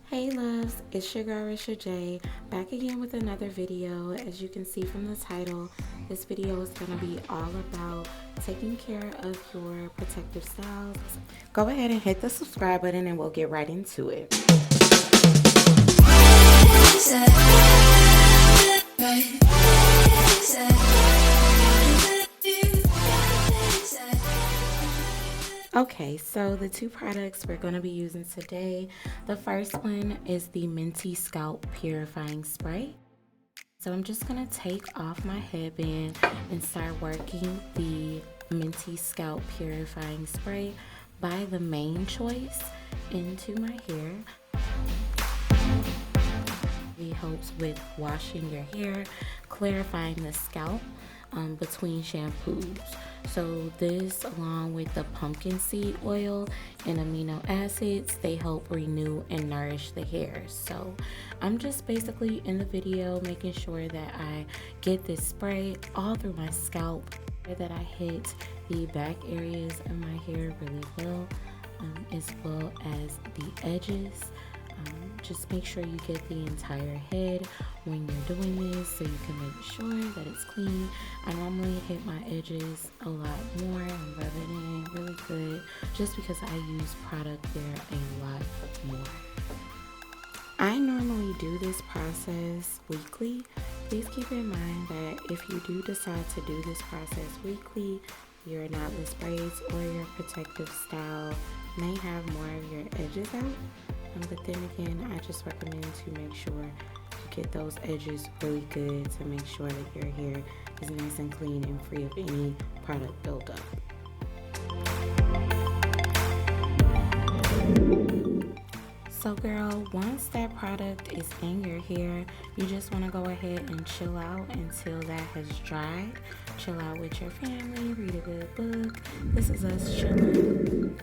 Hey loves, it's your girl Risha J, back again with another video. As you can see from the title, this video is going to be all about taking care of your protective styles. Go ahead and hit the subscribe button and we'll get right into it. Okay, so the two products we're going to be using today, the first one is the Minty Scalp Purifying Spray. So I'm just going to take off my headband and start working the Minty Scalp Purifying Spray by the Main Choice into my hair. It helps with washing your hair, clarifying the scalp between shampoos. So this, along with the pumpkin seed oil and amino acids, they help renew and nourish the hair. So I'm just basically in the video making sure that I get this spray all through my scalp, that I hit the back areas of my hair really well, as well as the edges. Just make sure you get the entire head when you're doing this so you can make sure that it's clean. I normally hit my edges a lot more and rub it in really good just because I use product there a lot more. I normally do this process weekly. Please keep in mind that if you do decide to do this process weekly, your knotless braids or your protective style may have more of your edges out. But then again, I just recommend to make sure to get those edges really good to make sure that your hair is nice and clean and free of any product buildup. So girl, once that product is in your hair, you just want to go ahead and chill out until that has dried. Chill out with your family, read a good book. This is us chilling.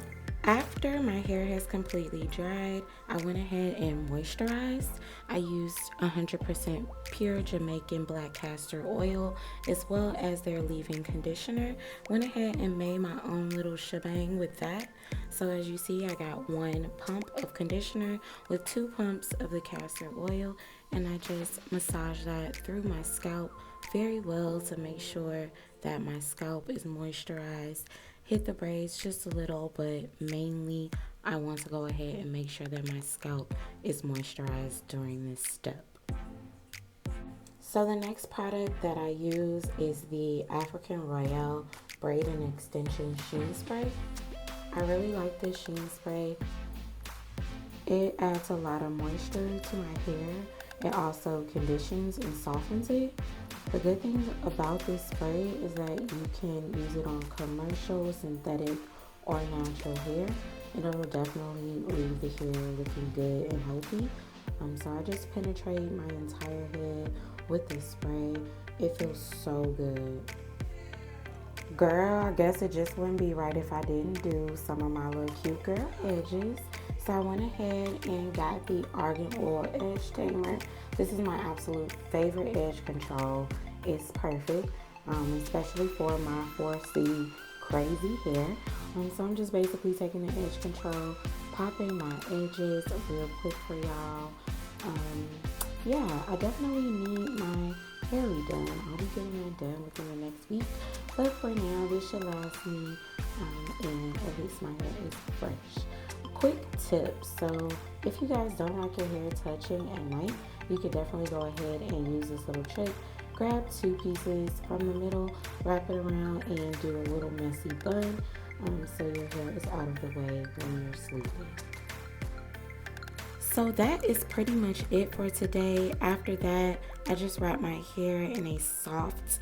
After my hair has completely dried, I went ahead and moisturized. I used 100% pure Jamaican black castor oil as well as their leave-in conditioner. Went ahead and made my own little shebang with that. So as you see, I got 1 pump of conditioner with 2 pumps of the castor oil, and I just massage that through my scalp very well to make sure that my scalp is moisturized. Hit the braids just a little, but mainly I want to go ahead and make sure that my scalp is moisturized during this step. So the next product that I use is the African Royale Braid and Extension Sheen Spray. I really like this sheen spray. It adds a lot of moisture to my hair. It also conditions and softens it. The good thing about this spray is that you can use it on commercial, synthetic, or natural hair, and it will definitely leave the hair looking good and healthy. So I just penetrate my entire head with this spray. It feels so good. Girl, I guess it just wouldn't be right if I didn't do some of my little cute girl edges. So I went ahead and got the Argan Oil Edge Tamer. This is my absolute favorite edge control. It's perfect, especially for my 4C crazy hair. So I'm just basically taking the edge control, popping my edges real quick for y'all. Yeah, I definitely need my hair redone. I'll be getting it done within the next week. But for now, this should last me, and at least my hair is fresh. Quick tip, so if you guys don't like your hair touching at night, you could definitely go ahead and use this little trick. Grab 2 pieces from the middle, wrap it around, and do a little messy bun, so your hair is out of the way when you're sleeping. So that is pretty much it for today. After that, I just wrap my hair in a soft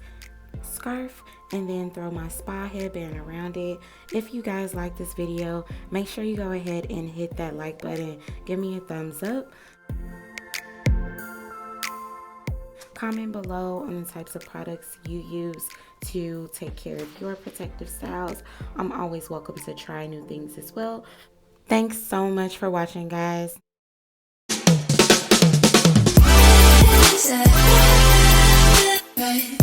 scarf and then throw my spa headband around it. If you guys like this video, make sure you go ahead and hit that like button. Give me a thumbs up. Comment below on the types of products you use to take care of your protective styles. I'm always welcome to try new things as well. Thanks so much for watching, guys. Right.